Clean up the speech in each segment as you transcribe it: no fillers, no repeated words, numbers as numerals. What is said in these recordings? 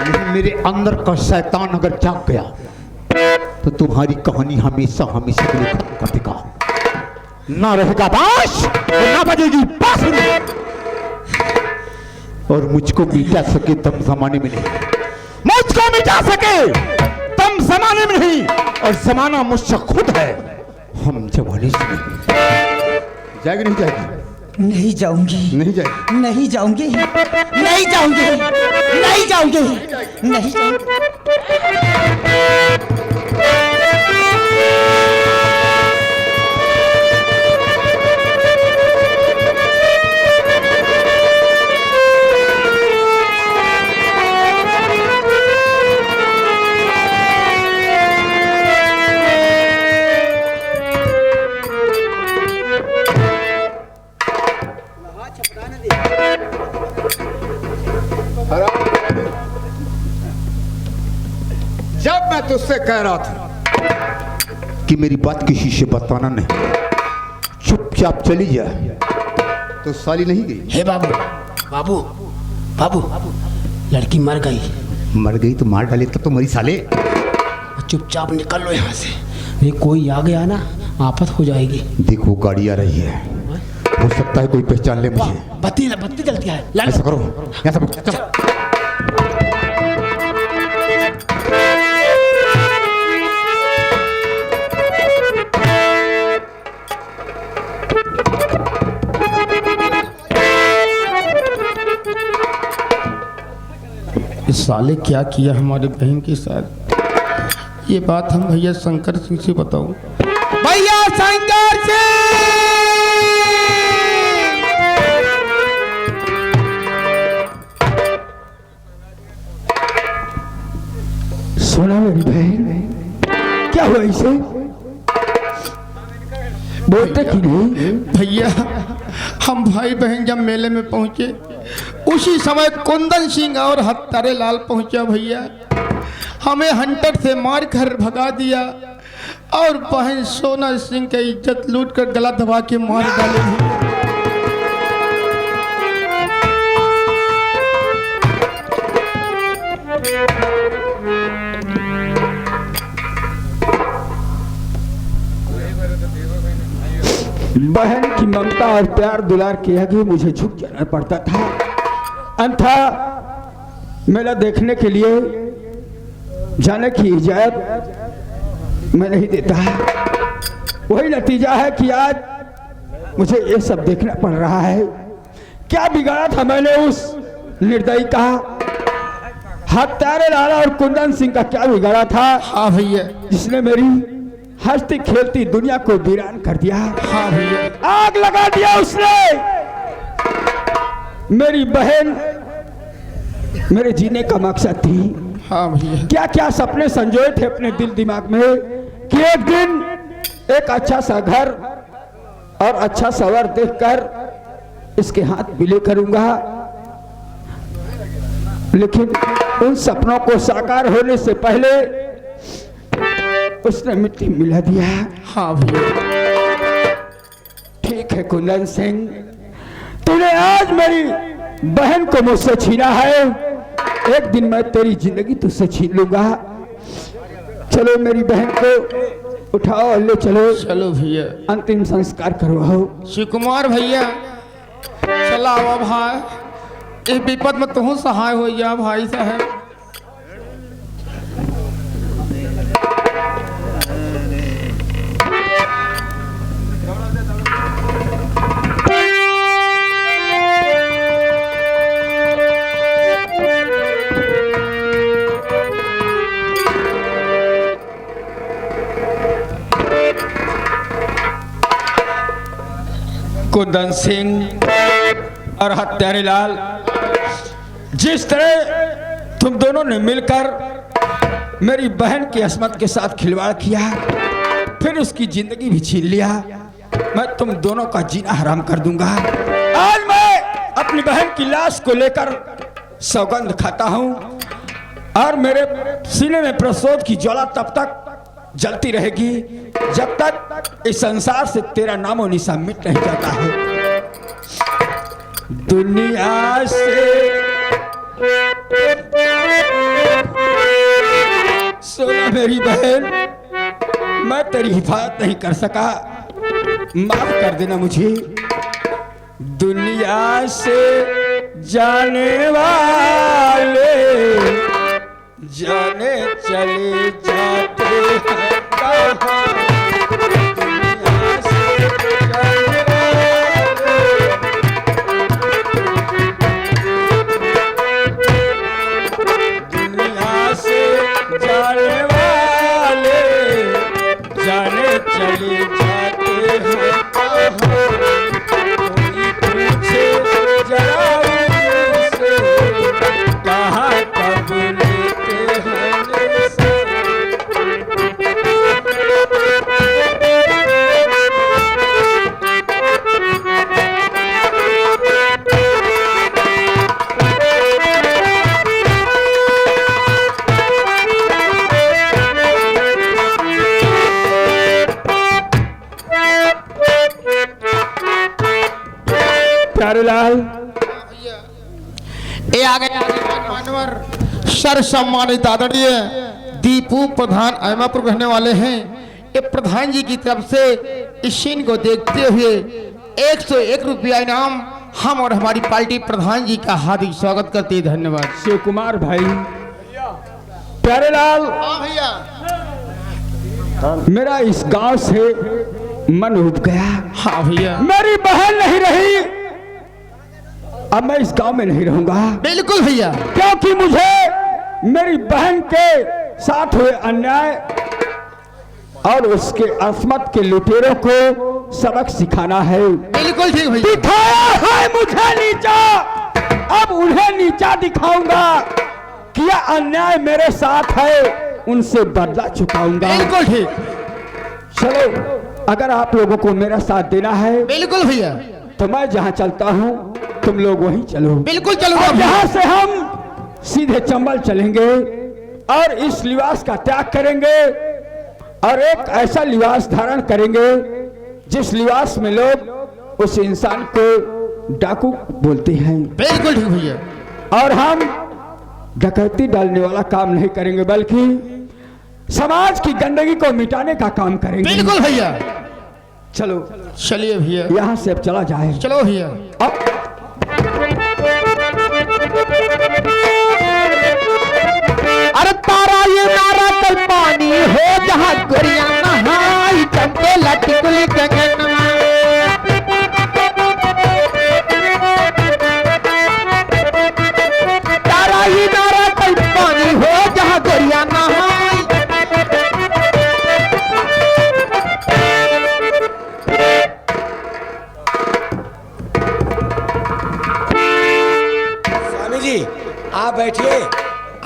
लेकिन मेरे अंदर का शैतान अगर जाग गया तो तुम्हारी कहानी हमेशा हमेशा के लिए खत्म कर देगा। ना रहेगा बांस और ना बजेगी बांसुरी। और मुझको मिटा सके तब जमाने में नहीं, मुझको मिटा सके तब जमाने में नहीं, और जमाना मुझसे खुद है। हम जमाने से नहीं। जाएगी नहीं जाएगी? नहीं जाऊंगी, नहीं जाएगी, नहीं जाऊंगी, नहीं जाऊंगी, नहीं जाऊंगी, नहीं जाऊंगी। जब मैं तुझसे कह रहा था कि मेरी बात किसी से बताना नहीं, चुपचाप चली जाए, तो साली नहीं गई। हे बाबू, बाबू, बाबू, लड़की मर गई। मर गई तो मार डाले तब तो मरी साले। चुपचाप निकल लो यहाँ से, नहीं कोई आ गया ना आफत हो जाएगी। देखो गाड़ी आ रही है, हो सकता है कोई पहचान ले मुझे। बत्ती बत्ती जलती है। ऐसा करो, यहाँ से चलो। इस साले क्या किया हमारे बहन के साथ, ये बात हम भैया शंकर सिंह से बताओ। भैया शंकर सिंह, सुना मेरी बहन, क्या हुआ इसे? बोलते क्यों नहीं? भैया हम भाई बहन जब मेले में पहुंचे उसी समय कुंदन सिंह और हत्यारे लाल पहुंचा भैया, हमें हंटर से मार कर भगा दिया और बहन सोना सिंह की इज्जत लूट कर गला दबा के मार डाले भैया। बहन की ममता और प्यार दुलार के आगे मुझे झुक जाना पड़ता था, अन्यथा मेला देखने के लिए जाने की इजाजत मैं नहीं देता। वही नतीजा है कि आज मुझे ये सब देखना पड़ रहा है। क्या बिगाड़ा था मैंने उस निर्दयी का? हत्यारे लाला और कुंदन सिंह का क्या बिगाड़ा था? हाँ भैया, जिसने मेरी हंसती खेलती दुनिया को वीरान कर दिया। हाँ भैया, आग लगा दिया उसने। मेरी बहन मेरे जीने का मकसद थी। हाँ भैया, क्या क्या सपने संजोए थे अपने दिल दिमाग में कि एक दिन एक अच्छा सा घर और अच्छा सा वर देखकर इसके हाथ विलय करूंगा, लेकिन उन सपनों को साकार होने से पहले उसने मिट्टी मिला दिया। हाँ भैया, ठीक है कुंदन सिंह, तूने आज मेरी बहन को मुझसे छीना है, एक दिन मैं तेरी जिंदगी तुझसे छीन लूंगा। चलो मेरी बहन को उठाओ और ले चलो। चलो भैया, अंतिम संस्कार करवाओ। शिव कुमार भैया चला आओ भाई, इस विपद में तुम सहाय हो जा भाई साहब। कुंदन सिंह और हत्यारे लाल, जिस तरह तुम दोनों ने मिलकर मेरी बहन की अस्मत के साथ खिलवाड़ किया, फिर उसकी जिंदगी भी छीन लिया, मैं तुम दोनों का जीना हराम कर दूंगा। आज मैं अपनी बहन की लाश को लेकर सौगंध खाता हूं और मेरे सीने में प्रसोद की ज्वाला तब तक जलती रहेगी जब तक इस संसार से तेरा नामो निशान मिट नहीं जाता है। दुनिया से मेरी बहन, मैं तेरी हिफाजत नहीं कर सका, माफ कर देना मुझे। दुनिया से जाने वाले जाने चले जाते हैं कहाँ। दुनिया से जाने वाले, दुनिया से जाने वाले जाने चले जाते हैं कहाँ। कोई पूछे जरा उनसे, कहाँ कब लेते हैं निशान। प्यारेलाल, ए आ गए मानवर सर सम्मानित आदरणीय दीपू प्रधान अहमापुर रहने वाले हैं। ये प्रधान जी की तरफ से इस सीन को देखते हुए 101 रुपया इनाम हम और हमारी पार्टी प्रधान जी का हार्दिक स्वागत करते हैं। धन्यवाद। शिव कुमार भाई। प्यारेलाल, मेरा इस गांव से मन उब गया। हाँ भैया, मेरी बहन नहीं रही, अब मैं इस गांव में नहीं रहूंगा। बिल्कुल भैया, क्योंकि मुझे मेरी बहन के साथ हुए अन्याय और उसके अस्मत के लुटेरों को सबक सिखाना है। बिल्कुल ठीक भैया। दिखाया है मुझे नीचा, अब उन्हें नीचा दिखाऊंगा। किया अन्याय मेरे साथ है, उनसे बदला चुकाऊंगा। बिल्कुल ठीक। चलो, अगर आप लोगों को मेरा साथ देना है बिल्कुल भैया, तो मैं जहाँ चलता हूँ तुम लोग वहीं चलो। बिल्कुल चलो। अब यहाँ से हम सीधे चंबल चलेंगे और इस लिबास का त्याग करेंगे और एक ऐसा लिबास धारण करेंगे जिस लिबास में लोग उस इंसान को डाकू बोलते हैं। बिल्कुल ठीक भैया। और हम डकैती डालने वाला काम नहीं करेंगे, बल्कि समाज की गंदगी को मिटाने का काम करेंगे। बिल्कुल भैया। चलो चलिए भैया, यहाँ से अब चला जाए। चलो भैया। अब अरे तारा ये नारा कल पानी हो जहाँ गोरिया नहाई चंपे लटकुली गगनमा। तारा ये नारा कल पानी हो जहाँ गोरिया नहाई। स्वामी जी आप बैठिए,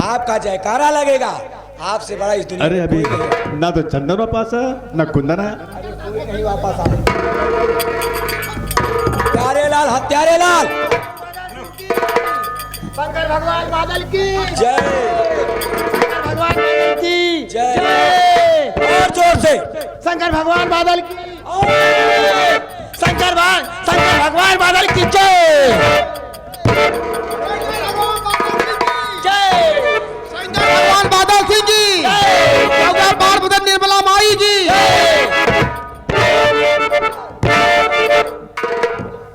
आपका जयकारा लगेगा। आपसे बड़ा इस दुनिया अरे में अभी कोई नहीं है। ना तो चंदन वापस है ना कुंदन है। कोई नहीं वापस आ। प्यारे लाल, हत्यारे लाल, शंकर भगवान बादल की जय, भगवान बादल की जय। और जोर से शंकर भगवान बादल की शंकर भगवान बादल की जय। शंकर भगवान बादल सिंह जी, भगवान बाल बुदन निर्मला माई जी,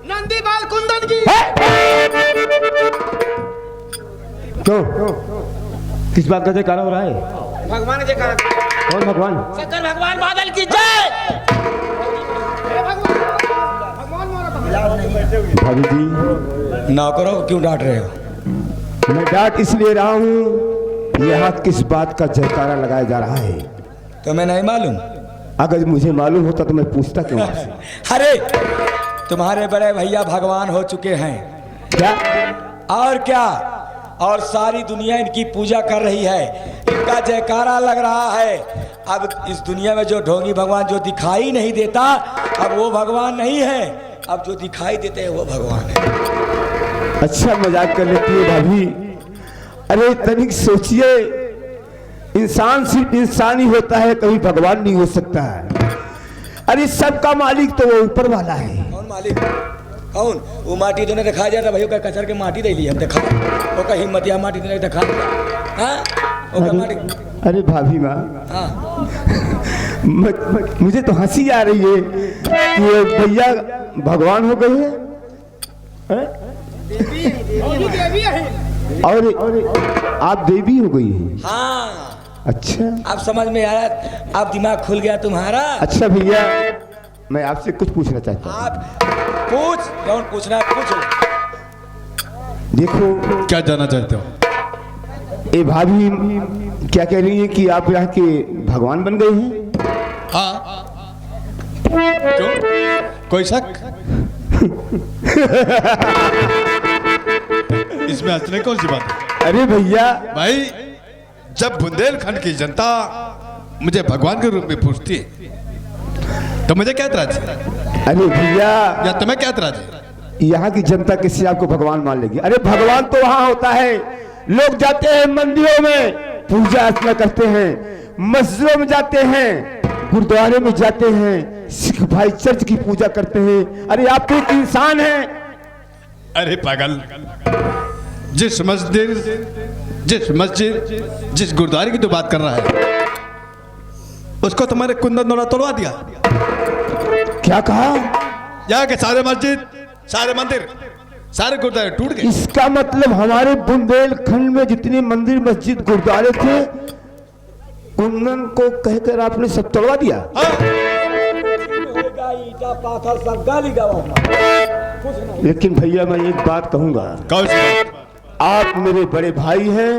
नंदी बाल कुंदन की। क्यों किस बात का जयकारा हो रहा है? भगवान जय करा। कौन भगवान? शंकर भगवान बादल की जय। भाभी जी, नौकरों को क्यों डांट रहे हो? मैं डांट इसलिए रहा हूँ, यहाँ किस बात का जयकारा लगाया जा रहा है। तुम्हें नहीं मालूम? अगर मुझे मालूम होता तो मैं पूछता क्यों आपसे? अरे तुम्हारे बड़े भैया भगवान हो चुके हैं। क्या? और क्या, और सारी दुनिया इनकी पूजा कर रही है, इनका जयकारा लग रहा है। अब इस दुनिया में जो ढोंगी भगवान जो दिखाई नहीं देता, अब वो भगवान नहीं है, अब जो दिखाई देते हैं वो भगवान है। अच्छा मजाक कर लेती है भाभी। अरे तनिक सोचिए, इंसान सिर्फ इंसान ही होता है, कभी भगवान नहीं हो सकता है। अरे सबका मालिक तो वो ऊपर वाला है। कौन मालिक? कौन? वो माटी तो नहीं दिखा जाता भाई, कचर के माटी दे ली हम देखा, वो का हिम्मतिया माटी नहीं दिखा। हाँ ओका मालिक। अरे भाभी माँ, हाँ मुझे तो हंसी आ रही है कि ये भैया भगवान हो गए हैं, हैं? और आप देवी हो गई हैं। हाँ, अच्छा आप समझ में आया, आप दिमाग खुल गया तुम्हारा। अच्छा भैया, मैं आपसे कुछ पूछना चाहता हूँ। आप पूछ, कौन पूछना है पूछो। देखो, क्या जानना चाहते हो? ये भाभी क्या कह रही है कि आप यहाँ के भगवान बन गए हैं? हाँ, क्यों? कोई शक? इसमें हंसने कौन सी बात है? अरे भैया, भाई, जब बुंदेलखंड की जनता मुझे भगवान के रूप में पूछती है तो मुझे क्या एतराज है? अरे भैया, या तुम्हें क्या एतराज है? यहाँ की जनता किसी आपको भगवान मान लेगी? अरे भगवान तो वहाँ होता है, लोग जाते हैं मंदिरों में पूजा अर्चना करते हैं, मस्जिदों में जाते हैं, गुरुद्वारे में जाते हैं, सिख भाई चर्च की पूजा करते हैं। अरे आप तो एक इंसान हैं। अरे पागल, जिस मस्जिद जिस गुरुद्वारे की तो बात कर रहा है उसको तुम्हारे कुंदन द्वारा तोड़वा दिया। क्या कहा? यहाँ के सारे मस्जिद, सारे मंदिर, सारे गुरुद्वारे टूट गए। इसका मतलब हमारे बुंदेलखंड में जितने मंदिर मस्जिद गुरुद्वारे थे, कुंदन को कहकर आपने सब तोड़वा दिया? हाँ? ईटा पाथर सब गाली गवा। लेकिन भैया मैं एक बात कहूंगा, कौन सी बात? आप मेरे बड़े भाई हैं,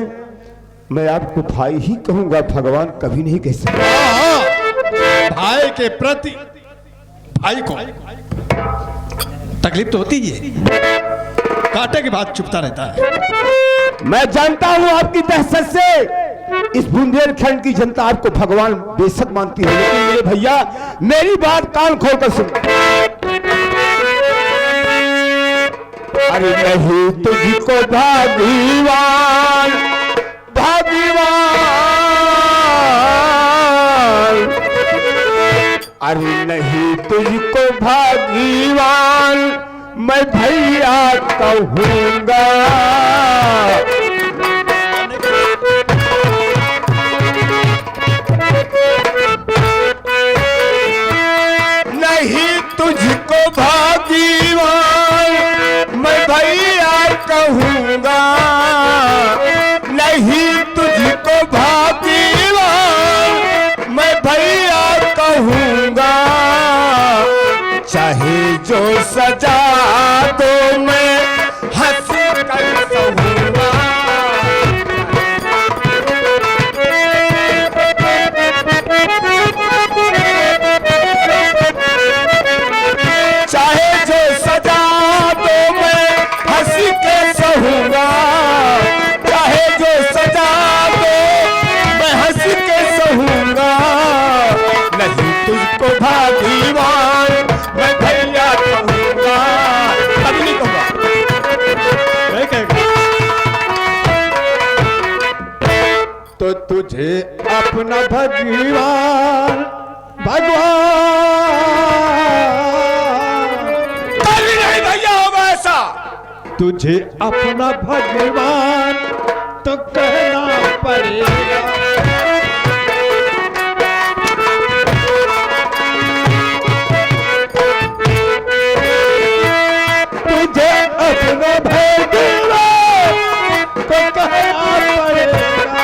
मैं आपको भाई ही कहूंगा, भगवान कभी नहीं कह सकता। हाँ, भाई के प्रति भाई को तकलीफ तो होती ही है, कांटे के बाद चुपता रहता है। मैं जानता हूं आपकी दहशत से इस बुंदेलखंड की जनता आपको भगवान बेशक मानती है, लेकिन मेरे भैया मेरी बात कान खोलकर सुन। अरे नहीं तुझको भागीवान भागीवान, अरे नहीं तुझको भागीवान मैं भैया कहूंगा। नहीं तुझको भागीवान मैं भैया कहूंगा, नहीं तुझको भागीवान मैं भैया कहूंगा। चाहे जो सजा दो मैं हंस कर सहूंगा। चाहे जो सजा दो मैं हंस के सहूंगा, चाहे जो सजा दो मैं हंस के सहूंगा। नहीं तुझको भागीवान मैं भैया कहूंगा, कभी नहीं कहूंगा। नहीं कहेगा। तो तुझे अपना भगवान भगवान कभी नहीं भैया होगा ऐसा। तुझे अपना भगवान तो कहना पड़ेगा। तुझे अपना भगवान तो कहना पड़ेगा।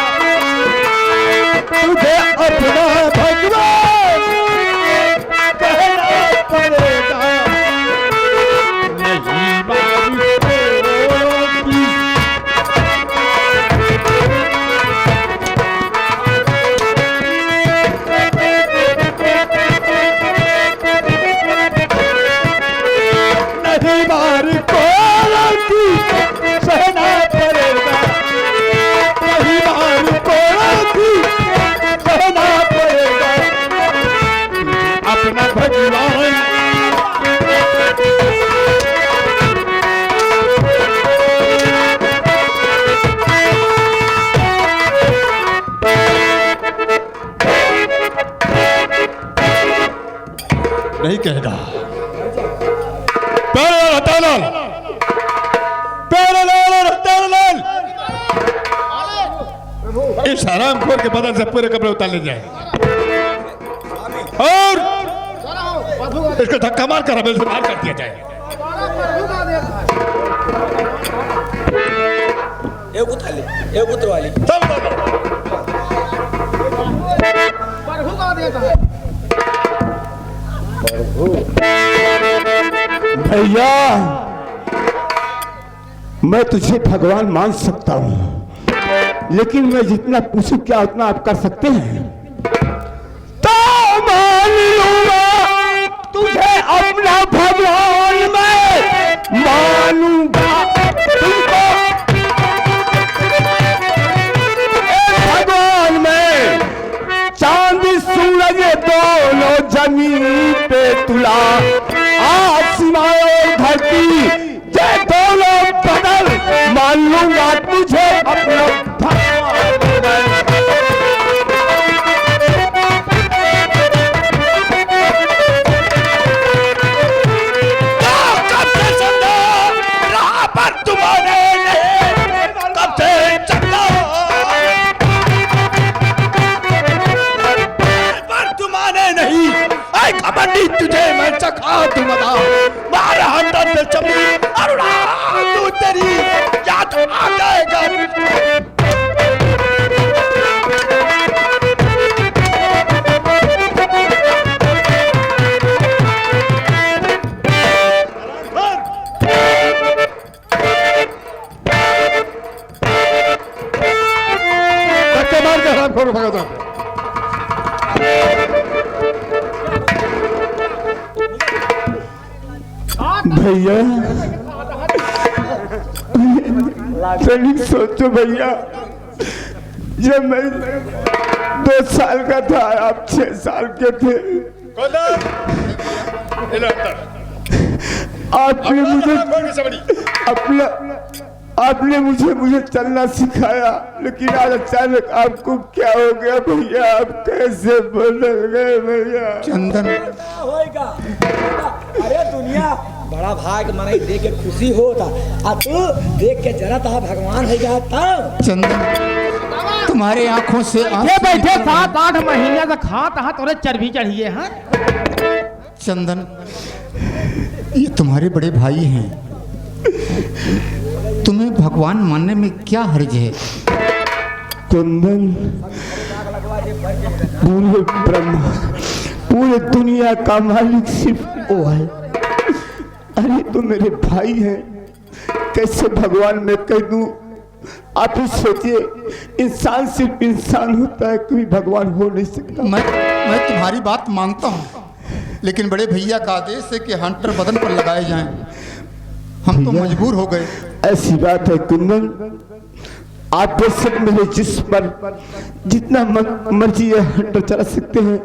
तुझे अपना भगवान कहना पड़ेगा। नहीं मालूम नहीं बार को सहना पड़ेगा। नहीं बार को सहना पड़ेगा। अपना भगवान नहीं कहेगा। प्यारेलाल हत्यालाल, प्यारेलाल हत्यालाल, इस हरामखोर के बदन से पूरे कपड़े उतार ले जाए और इसको धक्का मार कर हमें से बाहर कर दिया जाए। भैया मैं तुझे भगवान मान सकता हूं, लेकिन मैं जितना पूछूं क्या उतना आप कर सकते हैं? तो मान लूंगा तुझे अपना भगवान मैं मानूंगा तुमको भगवान में। चांद सूरज दोनों जमीन पे तुला, आसमां और धरती ये दोनों बदल, मान लूंगा तुझे अपना भगवान मैं। तुझे मैं चखा दूंगा मारे हाथ से चमड़ी अरुणा तू तेरी याद आ जाएगा। धक्के मार कर हरामखोर भगा दो। भैया तनिक सोचो भैया, जब मैं 2 साल का था आप 6 साल के थे, आपने मुझे चलना सिखाया, लेकिन आज अचानक आपको क्या हो गया भैया? आप कैसे बदल गए भैया? चंदन होएगा। अरे दुनिया बड़ा भाग मनाई देख के खुशी होता, आ तू देख के जरा ता भगवान है गया तब। चंदन तुम्हारे आंखों से ये बैठे 7-8 महीने से खात हाथ और चर्बी चढ़िए हैं। चंदन ये तुम्हारे बड़े भाई हैं, तुम्हें भगवान मानने में क्या हर्ज है? चंदन पूरे ब्रह्मा पूरे दुनिया का मालिक सिर्फ वो है। अरे तो मेरे भाई हैं, कैसे भगवान मैं कह दूं? आप ही सोचिए, इंसान सिर्फ इंसान होता है, कभी भगवान हो नहीं सकता। मैं तुम्हारी बात मानता हूँ, लेकिन बड़े भैया का आदेश है कि हंटर बदन पर लगाए जाएं। हम तो मजबूर हो गए। ऐसी बात है कुंदन, आप बेशक मेरे जिस्म पर जितना मर्जी है हंटर चला सकते हैं।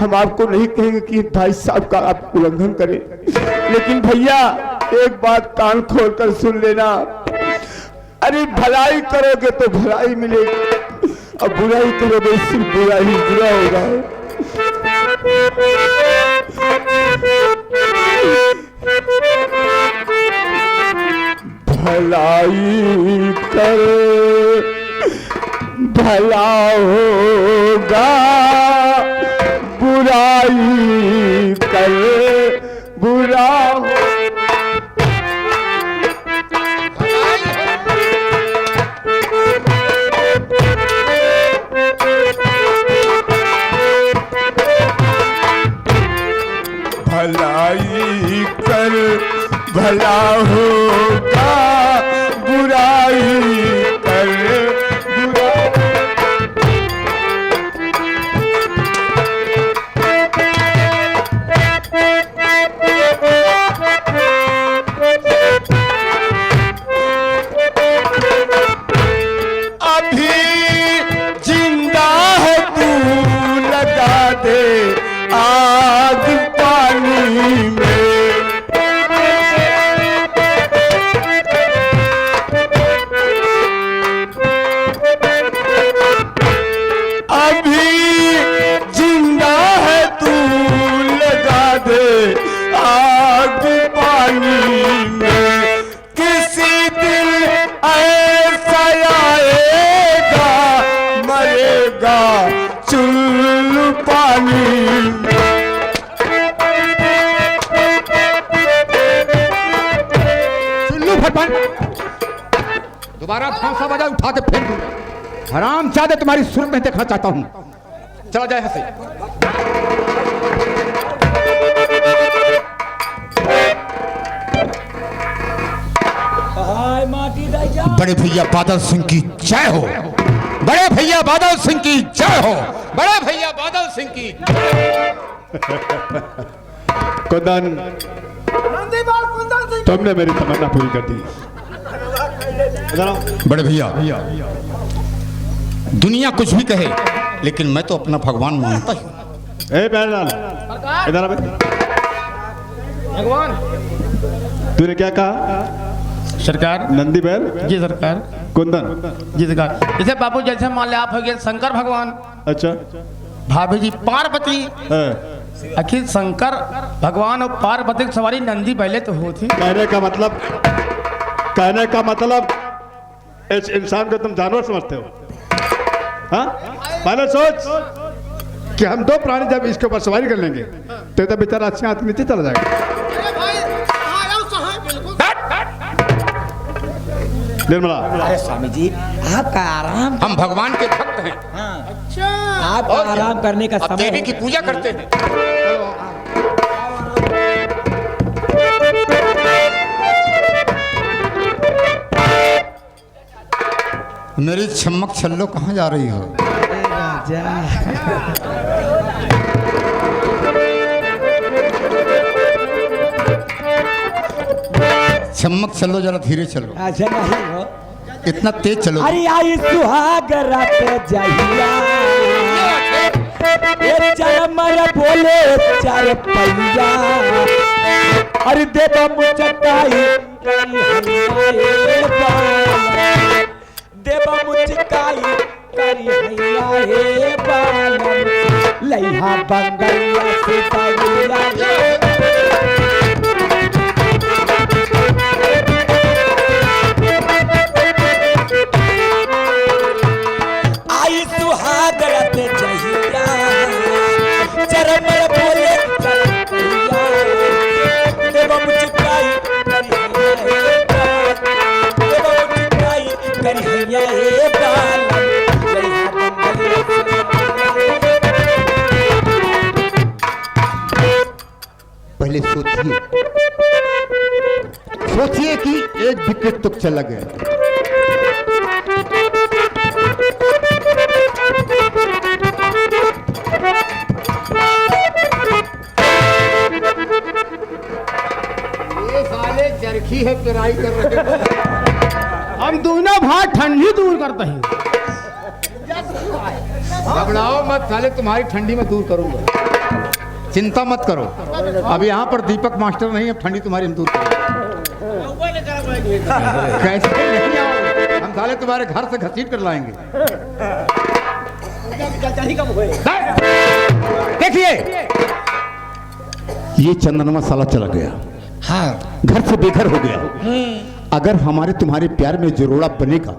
हम आपको नहीं कहेंगे कि भाई साहब का आप उल्लंघन करें, लेकिन भैया एक बात कान खोल कर सुन लेना। अरे भलाई करोगे तो भलाई मिलेगी, और बुराई करोगे सिर्फ बुरा ही बुरा होगा। भलाई कर भला होगा, बुराई कर बुरा हो। भलाई कर भला होगा, बुराई कर बुरा। अभी जिंदा है तू लगा दे आग पानी में। अभी जिंदा है तू लगा दे आग पानी में। किसी दिन ऐसा आएगा चुल्लू पानी। चुल्लू फटफट दोबारा फांसा बजा उठा के फेंक दूंगा। हराम ज्यादा तुम्हारी सुर में देखना चाहता हूं। चला जाए यहाँ से। हाय माटी दे जा। बड़े भैया बादल सिंह की जय हो। बड़े भैया बादल सिंह की जय हो। बड़े भैया बादल सिंह की। कुंदन, नंदीलाल कुंदन सिंह। तुमने मेरी तमन्ना पूरी कर दी। बड़े भैया, दुनिया कुछ भी कहे लेकिन मैं तो अपना भगवान मानता हूँ। ए बैरलाल, इधर आ बे। भगवान तूने क्या कहा? सरकार। नंदी बैल, जी सरकार। कुंदन, जी सरकार। जैसे बाबू, जैसे मान लिया आप हो गए शंकर भगवान, अच्छा भाभी जी पार्वती, है। आखिर शंकर भगवान और पार्वती की सवारी नंदी पहले तो होती। कहने का मतलब इस इंसान को तुम जानवर समझते हो? हाँ, पहले सोच कि हम दो प्राणी जब इसके ऊपर सवारी कर लेंगे तो बेचारा अच्छे हाथ नीचे चला जाएगा। निर्मला, अरे स्वामी जी आपका आराम। हम भगवान के भक्त हैं। आपका आराम करने का अब समय देवी है। की पूजा करते हैं। मेरी छमक छल्लो कहाँ जा रही हो? चमक चलो, जरा धीरे चलो। अच्छा नहीं हो। इतना तेज चलो। अरे आई सुहाग रात जहिया ये चरमर बोले चार पैया। अरे देवा मुचकाई देवा मुचकाई करी हैया हे बालम लइहा बंगलिया से बंगलिया। आई सुहाग रात जहिया चरमर बोले चार पैया। देवा मुचकाई करी हैया हे बालम लइहा बंगलिया से। पहले सोचिए कि एक विकेट तुक चला गया। ये साले चरखी है पिराई कर रहे हैं। हम दोनों भाई ठंडी दूर करते हैं। घबराओ मत साले, तुम्हारी ठंडी में दूर करूंगा। चिंता मत करो। अब यहाँ पर दीपक मास्टर नहीं है, ठंडी तुम्हारी हम दूर करेंगे। कैसे नहीं आओगे? हम साले तुम्हारे घर से घसीट कर लाएंगे। देखिए ये चंदनमा साला चला गया। हाँ घर से बेघर हो गया। अगर हमारे तुम्हारे प्यार में जरोड़ा बनेगा,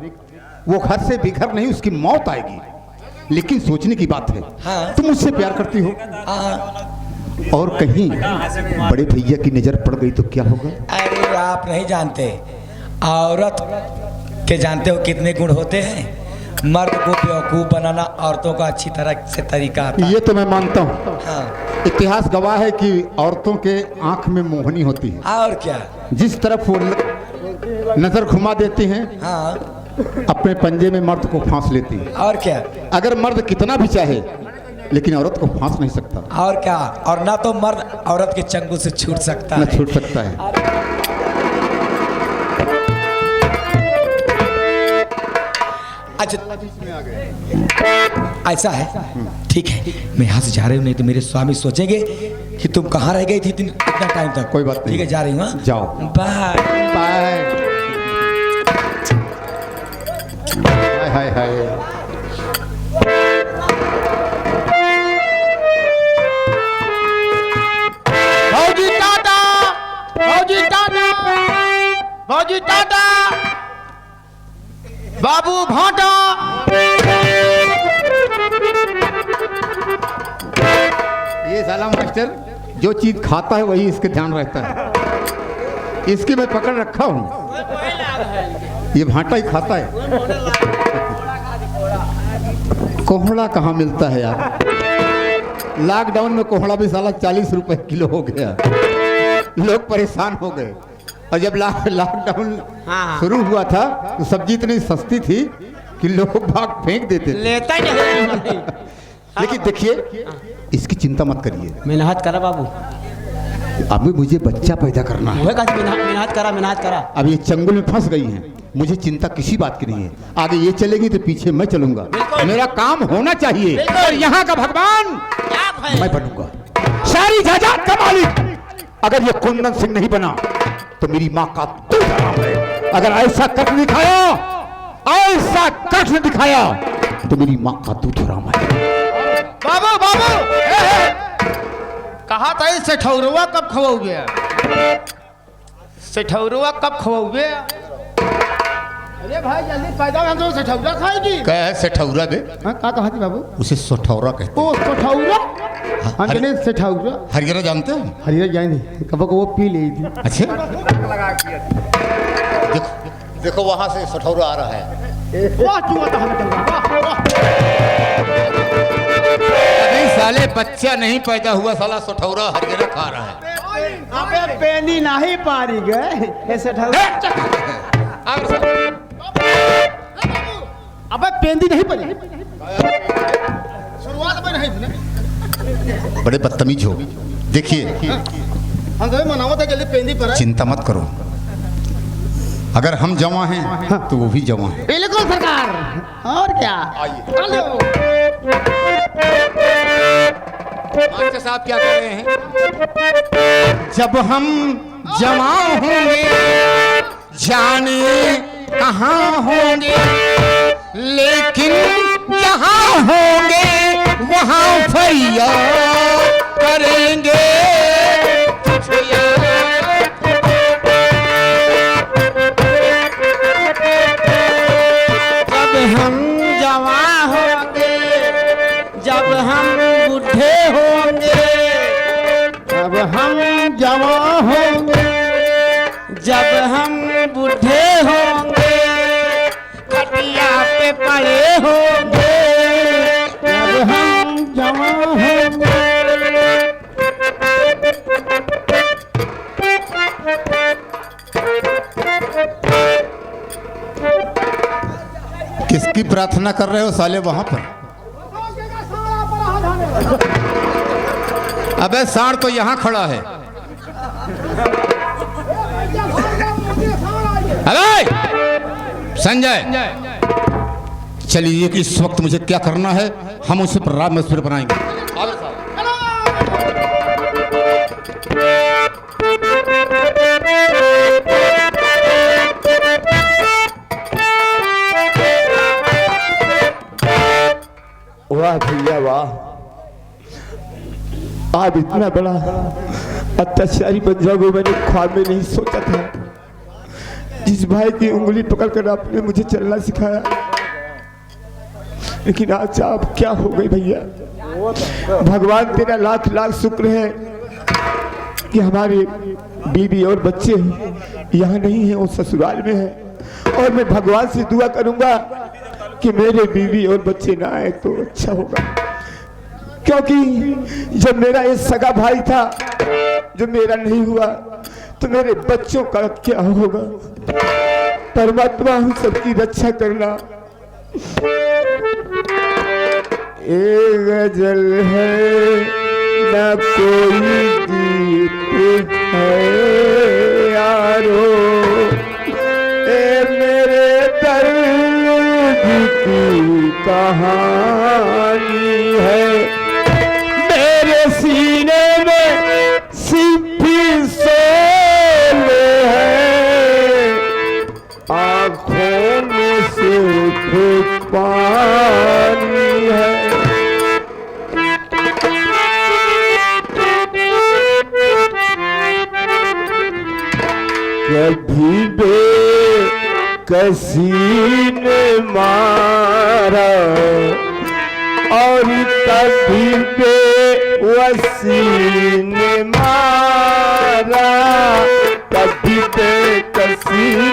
वो घर से बेघर नहीं, उसकी मौत आएगी। लेकिन सोचने की बात है, हाँ। तुम मुझसे प्यार करती हो हाँ। और कहीं बड़े भैया की नजर पड़ गई तो क्या होगा? अरे आप नहीं जानते, औरत के जानते हो कितने गुण होते हैं। मर्द को बेवकूफ बनाना औरतों का अच्छी तरह से तरीका आता है। ये तो मैं मानता हूँ। हाँ। इतिहास गवाह है कि औरतों के आंख में मोहनी होती है। और क्या। जिस तरफ वो नजर घुमा देती हैं, हाँ। अपने पंजे में मर्द को फांस लेती है। और क्या। अगर मर्द कितना भी चाहे लेकिन औरत को फांस नहीं सकता। और क्या। और ना तो मर्द औरत के चंगुल से छूट सकता न है। छूट सकता है। अच्छा ऐसा है, ठीक है, मैं यहाँ से जा रही हूँ, नहीं तो मेरे स्वामी सोचेंगे कि तुम कहाँ रह गई थी इतना टाइम तक। कोई बात नहीं। ठीक है, जा रही हूँ। हाँ? जाओ। Bye bye. Hi hi hi. फौजी टाटा, फौजी टाटा, फौजी टाटा, बाबू भाटा। मास्टर, जो चीज खाता है वही इसके ध्यान रहता है। इसकी मैं पकड़ रखा हूँ, ये भांटा ही खाता है। कोहड़ा कहाँ मिलता है यार? लॉकडाउन में कोहड़ा भी साला 40 रुपए किलो हो गया, लोग परेशान हो गए। और जब लॉकडाउन शुरू हुआ था तो सब्जी इतनी सस्ती थी कि लोग भाग फेंक देते थे। लेता ही नहीं। लेकिन देखिए, इसकी चिंता मत करिए। मेहनत करा बाबू, अभी मुझे बच्चा पैदा करना है। मेहनत करा। अब ये चंगुल में फंस गई हैं, मुझे चिंता किसी बात की नहीं है। आगे ये चलेगी तो पीछे मैं चलूंगा। मेरा काम होना चाहिए और यहाँ का भगवान मैं बनूंगा, सारी जायदाद का मालिक। अगर ये कुंदन सिंह नहीं बना तो मेरी माँ का दूध हराम है। अगर ऐसा कष्ट दिखाया तो मेरी माँ का दूध हराम है। बाबू कहा था सेठौरवा कब खवाओगे? सेठौरवा कब खवाओगे? अरे भाई जल्दी पैदा हम तो सेठौरा खाएगी। क्या है सेठौरा बे? हाँ क्या कहा थी बाबू? उसे सोठौरा कहते ओ सेठौरा, हमने सेठौरा। हैं। हरियाणा जानते हैं? हरियाणा जाएंगे कब को वो पी ली थी। अच्छा, देखो वहां से सठौरा आ रहा है। अभी साले बच्चा नहीं पैदा हुआ, साला सठौरा हरियाणा खा रहा है। अबे पेनी नहीं पारी गए सेठौरा। अबे पेंदी नहीं पड़ी, शुरुआत में नहीं। बड़े बदतमीज हो। देखिए, हम तो मनाओ था जल्दी पेंदी पर। चिंता मत करो, अगर हम जवां हैं तो वो भी जवां हैं। बिल्कुल सरकार, और क्या? चलो। मास्टर साहब क्या कह रहे हैं? जब हम जवां होंगे जाने कहाँ होंगे, लेकिन जहाँ होंगे वहाँ फरियाद करेंगे। जब हम जवान होंगे, जब हम बूढ़े होंगे, जब हम जवान होंगे, जब हम बूढ़े होंगे, खटिया पे पड़े होंगे, जब हम जवान होंगे। किसकी प्रार्थना कर रहे हो साले वहां पर? अबे सांड तो यहाँ खड़ा है। अबे संजय, चलिए कि इस वक्त मुझे क्या करना है, हम उसे पर राम मशवरे बनाएंगे। वाह भैया वाह, आप इतना बड़ा अत्याचारी बन जाओगे मैंने ख्वाब में नहीं सोचा था। जिस भाई की उंगली पकड़कर आपने मुझे चलना सिखाया, लेकिन आज आप क्या हो गए भैया। भगवान तेरा लाख लाख शुक्र है कि हमारे बीवी और बच्चे यहाँ नहीं है, वो ससुराल में है। और मैं भगवान से दुआ करूंगा कि मेरे बीवी और बच्चे ना आए तो अच्छा होगा, क्योंकि जब मेरा ये सगा भाई था जो मेरा नहीं हुआ तो मेरे बच्चों का क्या होगा। परमात्मा हम सबकी रक्षा करना। एक गजल है न कोई गीत है यारो, ए मेरे दर्द की कहानी है। मेरे सीने में सिंपी सोले है, आँखों में सिर्फ पानी है। कभी बेकसी ने मारा, और कभी पे वसी ने मारा, कभी पे कसी